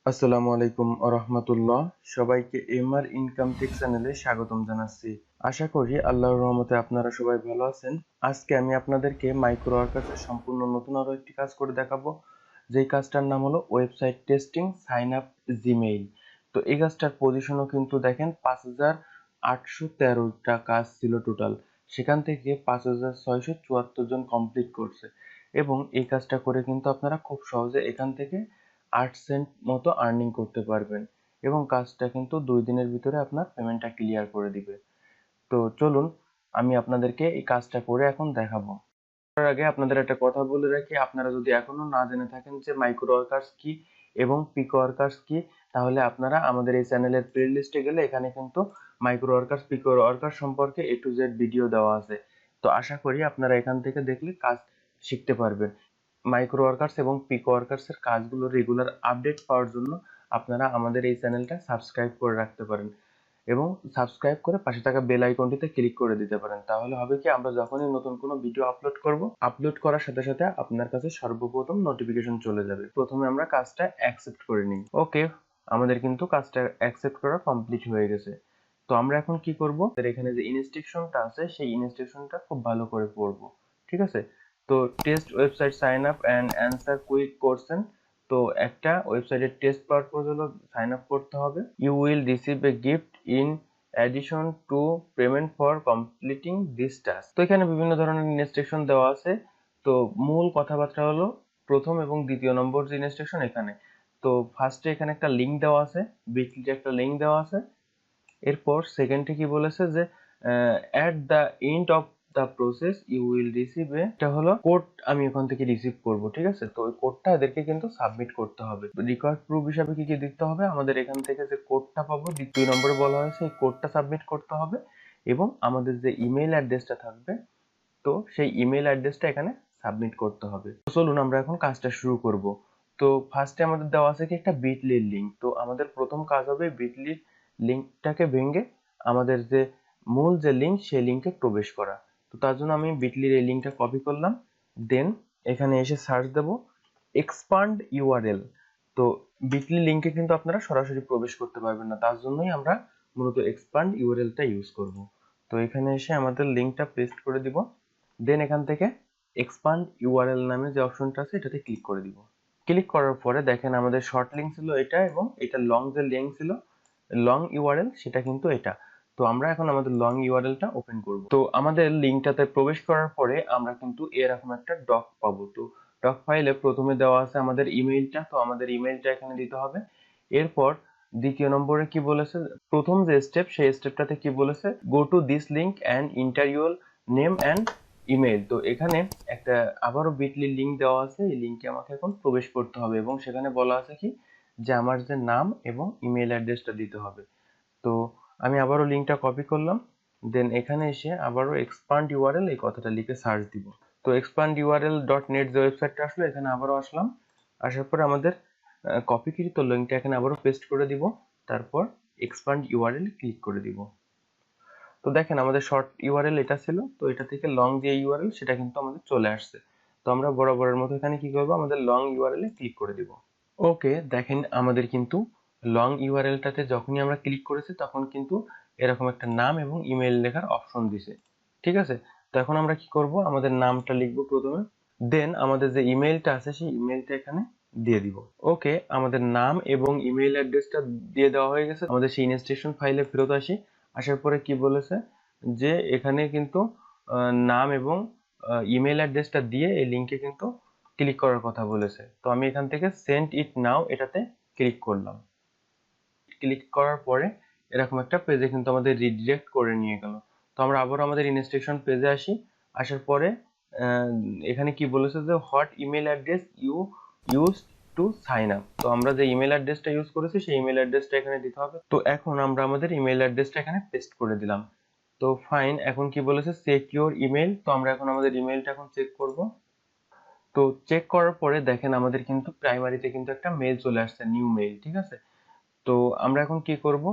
আসসালামু আলাইকুম রাহমাতুল্লাহ। সবাইকে এমআর ইনকাম টেক চ্যানেলে স্বাগতম জানাচ্ছি। আশা করি আল্লাহর রহমতে আপনারা সবাই ভালো আছেন। আজকে আমি আপনাদেরকে মাইক্রো ওয়ার্কার্সের সম্পূর্ণ নতুন আরো একটি কাজ করে দেখাবো, যেই কাজটার নাম হলো website testing sign up Gmail. তো এই কাজটার পজিশনও কিন্তু দেখেন 5,813টা কাজ ছিল টোটাল, সেখান থেকে 5,674 জন কমপ্লিট করছে এবং এই কাজটা করে কিন্তু আপনারা খুব সহজে এখান থেকে 8 সেন্ট মতো আর্নিং করতে পারবেন এবং কাজটা কিন্তু 2 দিনের ভিতরে আপনার পেমেন্টটা ক্লিয়ার করে দিবে। তো চলুন আমি আপনাদেরকে এই কাজটা করে এখন দেখাবো। তার আগে আপনাদের একটা কথা বলে রাখি, আপনারা যদি এখনো না জেনে থাকেন যে মাইক্রো ওয়ার্কার্স কি এবং পিক ওয়ার্কার্স কি, তাহলে আপনারা আমাদের এই চ্যানেলের প্লেলিস্টে গেলে এখানে কিন্তু মাইক্রো ওয়ার্কার্স পিক ওয়ার্কার্স সম্পর্কে A to Z ভিডিও দেওয়া আছে। তো আশা করি আপনারা এখান থেকে দেখলে কাজ শিখতে পারবেন। মাইক্রো ওয়ার্কার্স এবং পিক ওয়ার্কার্স এর কাজগুলো রেগুলার আপডেট পাওয়ার জন্য আপনারা আমাদের এই চ্যানেলটা সাবস্ক্রাইব করে রাখতে পারেন এবং সাবস্ক্রাইব করে পাশে থাকা বেল আইকনটিতে ক্লিক করে দিতে পারেন। তাহলে হবে কি, আমরা যখনই নতুন কোনো ভিডিও আপলোড করব, আপলোড করার সাথে সাথে আপনার কাছে সর্বপ্রথম নোটিফিকেশন চলে যাবে। প্রথমে আমরা কাজটা অ্যাকসেপ্ট করে নিই। ওকে, আমাদের কিন্তু কাজটা অ্যাকসেপ্ট করা কমপ্লিট হয়ে গেছে। তো আমরা এখন কি করব, এখানে যে ইনস্ট্রাকশনটা আছে সেই ইনস্ট্রাকশনটা খুব ভালো করে পড়ব। ঠিক আছে? তো test website sign up and answer quick question. তো একটা ওয়েবসাইটের টেস্ট পারপোজ হলো সাইন আপ করতে হবে। You will receive a gift in addition to payment for completing this task. তো এখানে বিভিন্ন ধরনের ইনস্ট্রাকশন দেওয়া আছে। তো মূল কথাবার্তা হলো প্রথম এবং দ্বিতীয় নম্বর যে ইনস্ট্রাকশন এখানে। তো ফার্স্টে এখানে একটা লিঙ্ক দেওয়া আছে, বিটলিতে একটা লিঙ্ক দেওয়া আছে। এরপর সেকেন্ডে কি বলেছে যে at the end of the process you will receive এটা হলো কোড, আমি ওখান থেকে রিসিভ করব। ঠিক আছে? তো ওই কোডটা এদেরকে কিন্তু সাবমিট করতে হবে। রিকোয়ার্ড প্রুফ হিসাবে কি কি দিতে হবে, আমাদের এখান থেকে যে কোডটা পাবো, দ্বিতীয় নম্বরে বলা হয়েছে এই কোডটা সাবমিট করতে হবে এবং আমাদের যে ইমেইল অ্যাড্রেসটা থাকবে, তো সেই ইমেইল অ্যাড্রেসটা এখানে সাবমিট করতে হবে। তো চলুন আমরা এখন কাজটা শুরু করব। তো ফার্স্টে আমাদের দেওয়া আছে কি একটা বিটলির লিঙ্ক। তো আমাদের প্রথম কাজ হবে বিটলির লিঙ্কটাকে ভেঙে আমাদের যে মূল যে লিঙ্ক সেই লিঙ্কে প্রবেশ করা। তো তার জন্য আমি বিটলির এই লিঙ্কটা কপি করলাম, দেন এখানে এসে সার্চ দেব এক্সপান্ড ইউআরএল। তো বিটলি লিঙ্কে কিন্তু আপনারা সরাসরি প্রবেশ করতে পারবেন না, তার জন্যই আমরা মূলত এক্সপান্ড ইউআরএলটা ইউজ করব। তো এখানে এসে আমাদের লিঙ্কটা পেস্ট করে দিব, দেন এখান থেকে এক্সপান্ড ইউআরএল নামে যে অপশনটা আছে এটাতে ক্লিক করে দিব। ক্লিক করার পরে দেখেন আমাদের শর্ট লিঙ্ক ছিল এটা এবং এটা লং যে লিঙ্ক ছিল, লং ইউআরএল সেটা কিন্তু এটা। তো আমরা এখন আমাদের লং ইউআরএলটা ওপেন করব। তো আমাদের লিঙ্কটাতে প্রবেশ করার পরে আমরা কিন্তু এরকম একটা ডক পাবো। তো ডক ফাইলে প্রথমে দেওয়া আছে আমাদের ইমেইলটা, তো আমাদের ইমেইলটা এখানে দিতে হবে। এরপর দ্বিতীয় নম্বরে কি বলেছে, প্রথম যে স্টেপ সেই স্টেপটাতে কি বলেছে, go to this link and inter your name and email. তো এখানে একটা আবারও বিটলি লিঙ্ক দেওয়া আছে, এই লিঙ্কে আমাকে এখন প্রবেশ করতে হবে এবং সেখানে বলা আছে কি যে আমার যে নাম এবং ইমেইল অ্যাড্রেসটা দিতে হবে। তো আমি আবারও লিঙ্কটা কপি করলাম, দেন এখানে এসে আবারও এক্সপান্ড ইউআরএল এই কথাটা লিখে সার্চ দিব। তো এক্সপান্ড ইউআরএল ডট নেট যে ওয়েবসাইটটা আসলো, এখানে আবারও আসলাম। আসার পরে আমাদের কপিকৃত লিঙ্কটা এখানে আবারও পেস্ট করে দিব, তারপর এক্সপান্ড ইউআরএল ক্লিক করে দিব। তো দেখেন আমাদের শর্ট ইউআরএল এটা ছিল, তো এটা থেকে লং যে ইউআরএল সেটা কিন্তু আমাদের চলে আসছে। তো আমরা বরাবরের মতো এখানে কি করব, আমাদের লং ইউআরএল এ ক্লিক করে দিব। ওকে, দেখেন আমাদের কিন্তু লং ইউআরএলটাতে যখনই আমরা ক্লিক করেছি তখন কিন্তু এরকম একটা নাম এবং ইমেল লেখার অপশন দিছে। ঠিক আছে? তো এখন আমরা কি করব, আমাদের নামটা লিখবো প্রথমে, দেন আমাদের যে ইমেলটা আছে সেই ইমেলটা এখানে দিয়ে দিব। ওকে, আমাদের নাম এবং ইমেল অ্যাড্রেসটা দিয়ে দেওয়া হয়ে গেছে। আমাদের সেই ইনস্ট্রাকশন ফাইলে ফেরত আসি। আসার পরে কি বলেছে যে এখানে কিন্তু নাম এবং ইমেল অ্যাড্রেসটা দিয়ে এই লিঙ্কে কিন্তু ক্লিক করার কথা বলেছে। তো আমি এখান থেকে সেন্ড ইট নাও এটাতে ক্লিক করলাম। ক্লিক করার পরে এরকম একটা পেজে কিন্তু আমাদের রিডিরেক্ট করে নিয়ে গেল। তো আমরা আবার আমাদের ইনস্ট্রাকশন পেজে আসি। আসার পরে এখানে কি বলেছে যে what email address you use to sign up. তো আমরা যে ইমেল অ্যাড্রেসটা ইউজ করেছি সেই ইমেল অ্যাড্রেসটা এখানে দিতে হবে। তো এখন আমরা আমাদের ইমেল অ্যাড্রেসটা এখানে পেস্ট করে দিলাম। তো ফাইন, এখন কি বলেছে চেক ইউর ইমেল। তো আমরা এখন আমাদের ইমেলটা এখন চেক করব। তো চেক করার পরে দেখেন আমাদের কিন্তু প্রাইমারিতে কিন্তু একটা মেল চলে আসছে, নিউ মেল। ঠিক আছে? তো আমরা এখন কি করব,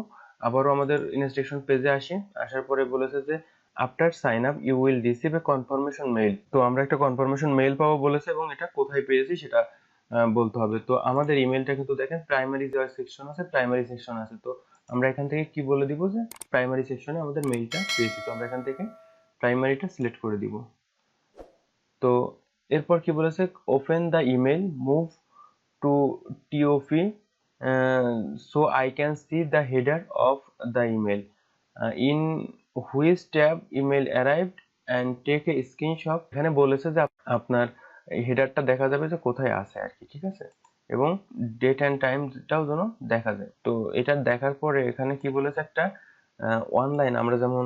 আবারও আমাদের ইনস্ট্রাকশন পেজে আসি। আসার পরে বলেছে যে after sign up you will receive a confirmation mail. তো আমরা একটা কনফার্মেশন মেইল পাবো বলেছে এবং এটা কোথায় পেয়েছি সেটা বলতে হবে। তো আমাদের ইমেলটা কিন্তু দেখেন প্রাইমারি যে সেকশন আছে, প্রাইমারি সেকশন আছে। তো আমরা এখান থেকে কি বলে দিব যে প্রাইমারি সেকশনে আমাদের মেইলটা পেয়েছি। তো আমরা এখান থেকে প্রাইমারিটা সিলেক্ট করে দিব। তো এরপর কি বলেছে, open the email, move to TOP so I can see the header of the email, in which tab email arrived and take a screenshot। এখানে বলেছে যে আপনার হেডারটা দেখা যাবে যে কোথায় আছে আর কি, ঠিক আছে, এবং ডেট অ্যান্ড টাইমটাও যেন দেখা যায়। তো এটা দেখার পরে এখানে কি বলেছে, একটা অনলাইন, আমরা যেমন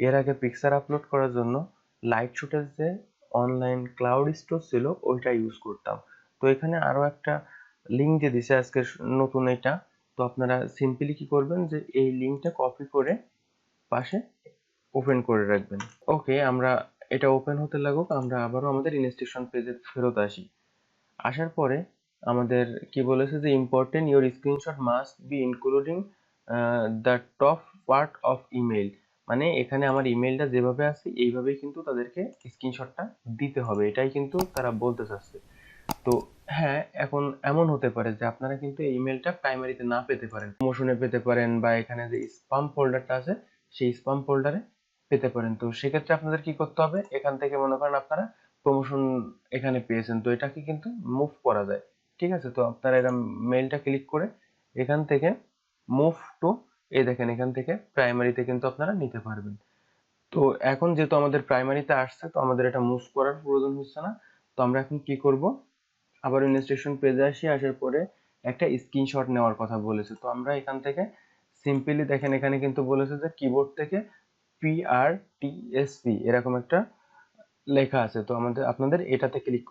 এর আগে পিকচার আপলোড করার জন্য লাইট শুটের যে অনলাইন ক্লাউড স্টোর ছিল ওইটা ইউজ করতাম। তো এখানে আরো একটা লিঙ্ক দিয়ে দিছে আজকে নতুন এটা। তো আপনারা সিম্পলি কি করবেন যে এই লিঙ্কটা কপি করে পাশে ওপেন করে রাখবেন। ওকে, আমরা এটা ওপেন হতে লাগুক, আমরা আবারও আমাদের ইনস্ট্রাকশন পেজে ফেরত আসি। আসার পরে আমাদের কি বলেছে যে important your screenshot must be including the top part of email. মানে এখানে আমার ইমেলটা যেভাবে আছে এইভাবেই কিন্তু তাদেরকে স্ক্রিনশটটা দিতে হবে, এটাই কিন্তু তারা বলতে চাচ্ছে। তো হ্যাঁ, এখন এমন হতে পারে যে আপনারা কিন্তু এই ইমেলটা প্রাইমারিতে না পেতে পারেন, প্রমোশনে পেতে পারেন, বা এখানে যে স্পাম ফোল্ডারটা আছে সেই স্পাম ফোল্ডারে পেতে পারেন। তো সেক্ষেত্রে আপনাদের কি করতে হবে, এখান থেকে মনে করেন আপনারা প্রমোশন এখানে পেয়েছেন, তো এটাকে কিন্তু মুভ করা যায়, ঠিক আছে। তো আপনারা এটা মেইলটা ক্লিক করে এখান থেকে মুভ টু, এই দেখেন এখান থেকে প্রাইমারিতে কিন্তু আপনারা নিতে পারবেন। তো এখন যেহেতু আমাদের প্রাইমারিতে আসছে, তো আমাদের এটা মুভ করার প্রয়োজন হচ্ছে না। তো আমরা এখন কি করব, আবার ইনস্ট্রাকশন পেজে আসি। আসার পরে একটা স্ক্রিনশট নেওয়ার কথা বলেছে। তো আমরা এখান থেকে সিম্পলি দেখেন এখানে কিন্তু বলেছে যে কিবোর্ড থেকে PRTSC এরকম একটা লেখা আছে। তো আমাদের আপনাদের এটাতে ক্লিক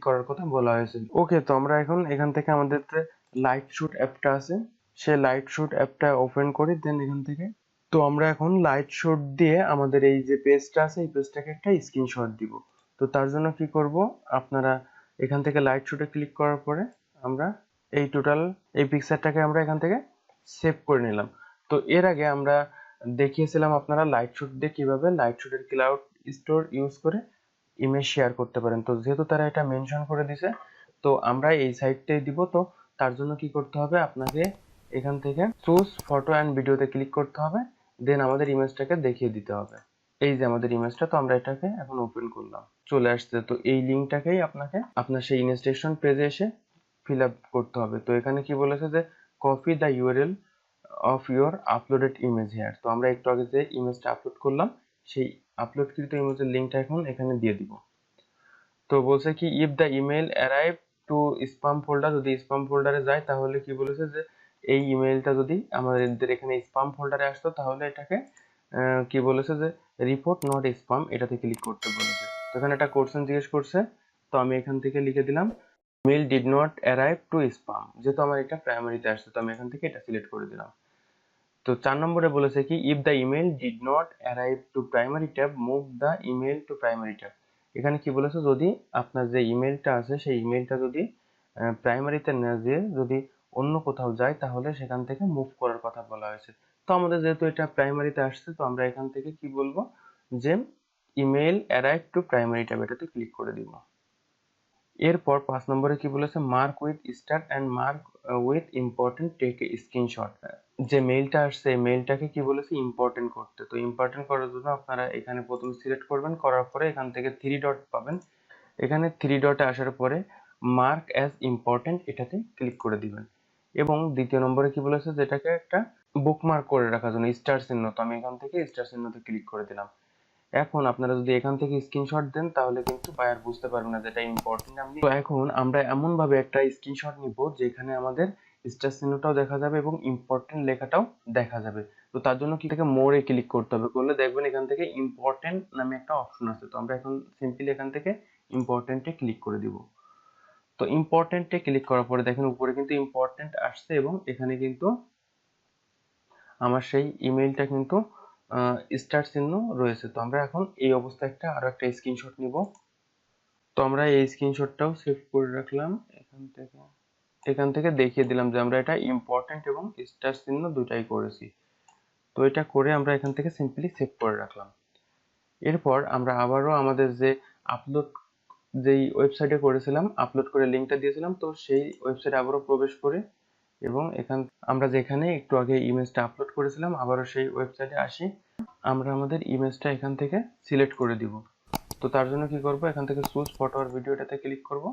করার কথা বলা হয়েছে। ওকে, তো আমরা এখন এখান থেকে আমাদের যে লাইট শুট অ্যাপটা আছে সেই লাইট শুট অ্যাপটা ওপেন করি, দেন এখান থেকে তো আমরা এখন লাইট শুট দিয়ে আমাদের এই যে পেজটা আছে এই পেজটাকে একটা স্ক্রিনশট দিব। তো তার জন্য কি করব, আপনারা এখান থেকে লাইট শুটে ক্লিক করার পরে আমরা এই টোটাল এই পিকচারটাকে আমরা এখান থেকে সেভ করে নিলাম। তো এর আগে আমরা দেখিয়েছিলাম আপনারা লাইট শুট দিয়ে কিভাবে লাইট শুটের ক্লাউড স্টোর ইউজ করে ইমেজ শেয়ার করতে পারেন। তো যেহেতু তারা এটা মেনশন করে দিছে, তো আমরা এই সাইটটাই দিব। তো তার জন্য কি করতে হবে, আপনাকে এখান থেকে চুজ ফটো অ্যান্ড ভিডিওতে ক্লিক করতে হবে, দেন আমাদের ইমেজটাকে দেখিয়ে দিতে হবে। এই যে আমাদের ইমেজটা, তো আমরা এটাকে এখন ওপেন করলাম, চলে আসছে। তো এই লিঙ্কটাকেই আপনাকে আপনার সেই ইনস্ট্রাকশন পেজে এসে ফিল আপ করতে হবে। তো এখানে কি বলেছে যে copy the URL of your uploaded image here. তো আমরা একটু আগে যে ইমেজটা আপলোড করলাম সেই আপলোডকৃত ইমেজের লিঙ্কটা এখন এখানে দিয়ে দিব। তো বলছে কি if the email arrive to spam folder, যদি স্পাম ফোল্ডারে যায় তাহলে কি বলেছে যে এই ইমেলটা যদি আমাদের এখানে স্পাম ফোল্ডারে আসতো তাহলে এটাকে কি বলেছে যে রিপোর্ট নট স্পাম, এটাতে ক্লিক করতে বলেছে। তো এখানে একটা কোশ্চেন জিজ্ঞেস করছে, তো আমি এখান থেকে লিখে দিলাম mail did not arrive to spam, যেহেতু আমার এটা প্রাইমারিতে আসছে তো আমি এখান থেকে এটা সিলেক্ট করে দিলাম। তো 4 নম্বরে বলেছে কি if the email did not arrive to primary tab, move the email to primary tab. এখানে কি বলেছে, যদি আপনার যে ইমেলটা আছে সেই ইমেলটা যদি প্রাইমারিতে না যেয়ে যদি অন্য কোথাও যায় তাহলে সেখান থেকে মুভ করার কথা বলা হয়েছে। তো আমাদের যেহেতু এটা প্রাইমারিতে আসছে তো আমরা এখান থেকে কি বলবো যে email arrive to primary tab, এটাতে ক্লিক করে দিব। এরপর 5 নম্বরে কি বলেছে, mark with star and mark with important, take a screenshot. যে মেইলটা আসছে এই মেইলটাকে কি বলেছে ইম্পর্টেন্ট করতে। তো ইম্পর্টেন্ট করার জন্য আপনারা এখানে প্রথমে সিলেক্ট করবেন, করার পরে এখান থেকে 3 ডট পাবেন, এখানে 3 ডটে আসার পরে মার্ক অ্যাজ ইম্পর্টেন্ট এটাতে ক্লিক করে দিবেন। এবং দ্বিতীয় নম্বরে কি বলেছে, যেটাকে একটা বুকমার্ক করে রাখার জন্য স্টার চিহ্ন, তো আমি এখান থেকে স্টার চিহ্নতে ক্লিক করে দিলাম। এখন আপনারা যদি এখান থেকে স্ক্রিনশট দেন তাহলে কিন্তু বায়ার বুঝতে পারবে না যেটা ইম্পর্টেন্ট। তো এখন আমরা এমন ভাবে একটা স্ক্রিনশট নিব যেখানে আমাদের স্টার চিহ্নটাও দেখা যাবে এবং ইম্পর্টেন্ট লেখাটাও দেখা যাবে। তো তার জন্য কি থেকে মোরে ক্লিক করতে হবে, করলে দেখবেন এখান থেকে ইম্পর্টেন্ট নামে একটা অপশন আছে। তো আমরা এখন সিম্পলি এখান থেকে ইম্পর্টেন্টে ক্লিক করে দিব। তো ইম্পর্টেন্টে ক্লিক করার পরে দেখেন উপরে কিন্তু ইম্পর্টেন্ট আসছে এবং এখানে কিন্তু আমার সেই ইমেইলটা কিন্তু স্টার চিহ্ন রয়েছে। তো আমরা এখন এই অবস্থায় আরো একটা স্ক্রিনশট নিব। তো আমরা এই স্ক্রিনশটটাও সেভ করে রাখলাম, এখান থেকে দেখিয়ে দিলাম যে আমরা এটা ইম্পর্টেন্ট এবং স্টার চিহ্ন দুটাই করেছি। তো এটা করে আমরা এখান থেকে সিম্পলি সেভ করে রাখলাম। এরপর আমরা আবারও আমাদের যে আপলোড যেই ওয়েবসাইটে করেছিলাম আপলোড করে লিঙ্কটা দিয়েছিলাম, তো সেই ওয়েবসাইটে আবারও প্রবেশ করে এবং এখান আমরা যেখানে একটু আগে ইমেজটা আপলোড করেছিলাম আবারও সেই ওয়েবসাইটে আসি। আমরা আমাদের ইমেজটা এখান থেকে সিলেক্ট করে দিব। তো তার জন্য কি করব, এখান থেকে চুজ ফটো আর ভিডিওটাতে ক্লিক করব,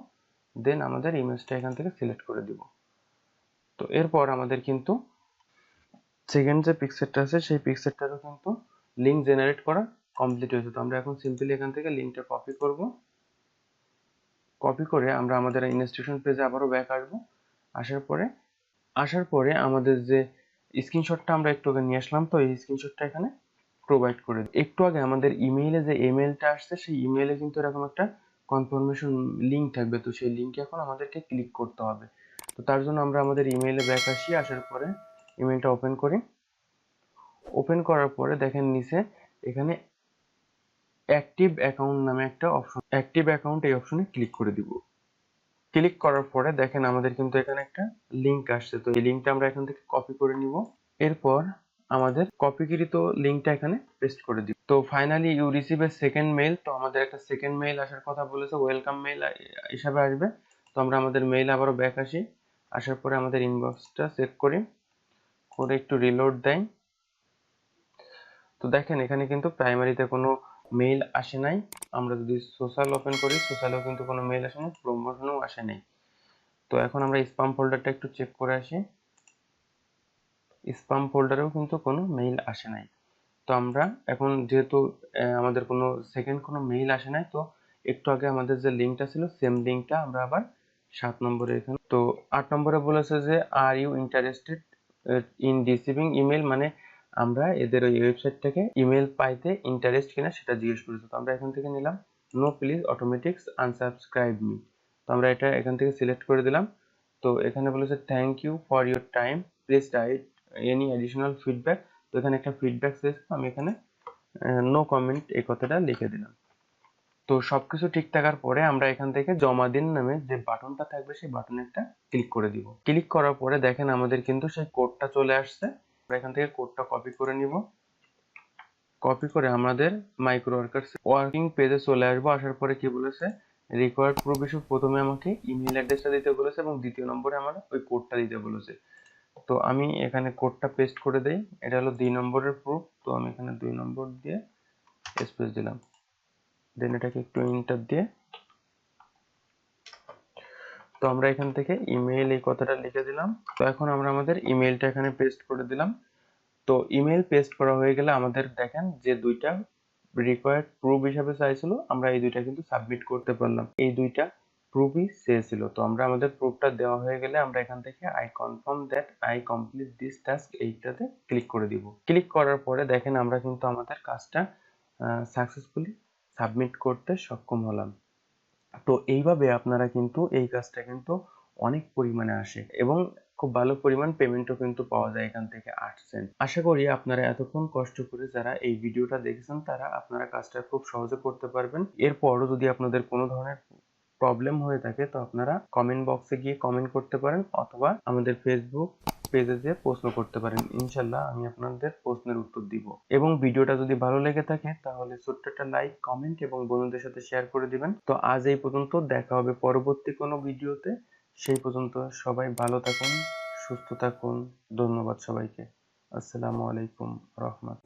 দেন আমাদের ইমেজটা এখান থেকে সিলেক্ট করে দিব। তো এরপর আমাদের কিন্তু সেকেন্ড যে পিকচারটা আছে সেই পিকচারটারও কিন্তু লিঙ্ক জেনারেট করা কমপ্লিট হয়েছে। তো আমরা এখন সিম্পলি এখান থেকে লিঙ্কটা কপি করব, কপি করে আমরা আমাদের ইনস্টিটিউশন পেজে আবারও ব্যাক আসবো। আসার পরে আমাদের যে স্ক্রিনশটটা আমরা একটু আগে নিয়ে আসলাম, তো এই স্ক্রিনশটটা এখানে প্রোভাইড করে দিই। একটু আগে আমাদের ইমেইলে যে ইমেলটা আসছে সেই ইমেইলে কিন্তু এরকম একটা কনফার্মেশন লিঙ্ক থাকবে, তো সেই লিঙ্কে এখন আমাদেরকে ক্লিক করতে হবে। তো তার জন্য আমরা আমাদের ইমেইলে ব্যাক আসি, আসার পরে ইমেইলটা ওপেন করি। ওপেন করার পরে দেখেন নিচে এখানে অ্যাক্টিভ অ্যাকাউন্ট নামে একটা অপশন, অ্যাক্টিভ অ্যাকাউন্ট এই অপশনে ক্লিক করে দিব। ক্লিক করার পরে দেখেন আমাদের কিন্তু এখানে একটা লিঙ্ক আসছে, তো এই লিঙ্কটা আমরা এখান থেকে কপি করে নিব। এরপর আমাদের কপিকৃত লিঙ্কটা এখানে পেস্ট করে দিব। তো finally you receive a second mail, তো আমাদের একটা সেকেন্ড মেইল আসার কথা বলেছে, ওয়েলকাম মেইল হিসাবে আসবে। তো আমরা আমাদের মেইল আবারও ব্যাক আসি, আসার পরে আমাদের ইনবক্সটা চেক করি, করে একটু রিলোড দেই। তো দেখেন এখানে কিন্তু প্রাইমারিতে কোনো মেইল আসে নাই। আমরা যদি সোশ্যাল ওপেন করি, সোশ্যালেও কিন্তু কোনো মেইল আসে নাই, প্রমোশনেও আসে নাই। তো এখন আমরা স্প্যাম ফোল্ডারটা একটু চেক করে আসি, স্প্যাম ফোল্ডারেও কিন্তু কোনো মেইল আসে নাই। তো আমরা এখন যেহেতু আমাদের কোনো সেকেন্ড কোনো মেইল আসে নাই, তো একটু আগে আমাদের যে লিঙ্কটা ছিল সেম লিঙ্কটা আমরা আবার 7 নম্বরে এখানে, তো 8 নম্বরে বলেছে যে are you interested in receiving email, মানে আমরা এদের ওই ওয়েবসাইট থেকে ইমেল পাইতে ইন্টারেস্ট কিনা সেটা জিজ্ঞেস করেছে। তো আমরা এখান থেকে নিলাম no please automatics unsubscribe me, তো আমরা এটা এখান থেকে সিলেক্ট করে দিলাম। তো এখানে বলেছে thank you for your time, please write any additional feedback. তো এখানে একটা ফিডব্যাক চেয়েছে, আমি এখানে নো কমেন্ট এই কথাটা লিখে দিলাম। তো সবকিছু ঠিক থাকার পরে আমরা এখান থেকে জমা দিন নামে যে বাটনটা থাকবে সেই বাটনে একটা ক্লিক করে দিব। ক্লিক করার পরে দেখেন আমাদের কিন্তু সেই কোডটা চলে আসছে। আমরা এখান থেকে কোডটা কপি করে নিব, কপি করে আমাদের মাইক্রোওয়ার্কার্স ওয়ার্কিং পেজে চলে আসবো। আসার পরে কি বলেছে, রিকোয়ার্ড প্রুফ হিসেবে প্রথমে আমাকে ইমেল অ্যাড্রেসটা দিতে বলেছে এবং দ্বিতীয় নম্বরে আমার ওই কোডটা দিতে বলেছে। তো আমি এখানে কোডটা পেস্ট করে দেই, এটা হলো 2 নম্বরের প্রুফ। তো আমি এখানে 2 নম্বর দিয়ে স্পেস দিলাম, দেন এটাকে একটু এন্টার দিয়ে, তো আমরা এখান থেকে ইমেল এই কথাটা লিখে দিলাম। তো এখন আমরা আমাদের ইমেলটা এখানে পেস্ট করে দিলাম। তো ইমেল পেস্ট করা হয়ে গেলে আমাদের দেখেন যে দুইটা রিকোয়ার্ড প্রুফ হিসাবে চাইছিল, আমরা এই দুইটা কিন্তু সাবমিট করতে পারলাম, এই দুইটা প্রুফই চেয়েছিল। তো আমরা আমাদের প্রুফটা দেওয়া হয়ে গেলে আমরা এখান থেকে I confirm that I complete this task এইটাতে ক্লিক করে দিব। ক্লিক করার পরে দেখেন আমরা কিন্তু আমাদের কাজটা সাকসেসফুলি সাবমিট করতে সক্ষম হলাম। তো এইভাবে আপনারা কিন্তু এই কাজটা কিন্তু অনেক পরিমাণে আসে এবং খুব ভালো পরিমাণ পেমেন্টও কিন্তু পাওয়া যায় এখান থেকে আসছেন। আশা করি আপনারা এতক্ষণ কষ্ট করে যারা এই ভিডিওটা দেখেছেন তারা আপনারা কাজটা খুব সহজে করতে পারবেন। এরপরও যদি আপনাদের কোনো ধরনের প্রবলেম হয়ে থাকে তো আপনারা কমেন্ট বক্সে গিয়ে কমেন্ট করতে পারেন অথবা আমাদের ফেসবুক পেজে যেয়ে প্রশ্ন করতে পারেন, ইনশাল্লাহ আমি আপনাদের প্রশ্নের উত্তর দিব। এবং ভিডিওটা যদি ভালো লেগে থাকে তাহলে ছোট্ট একটা লাইক, কমেন্ট এবং বন্ধুদের সাথে শেয়ার করে দিবেন। তো আজ এই পর্যন্ত, দেখা হবে পরবর্তী কোনো ভিডিওতে। সেই পর্যন্ত সবাই ভালো থাকুন, সুস্থ থাকুন। ধন্যবাদ সবাইকে। আসসালামু আলাইকুম রহমত।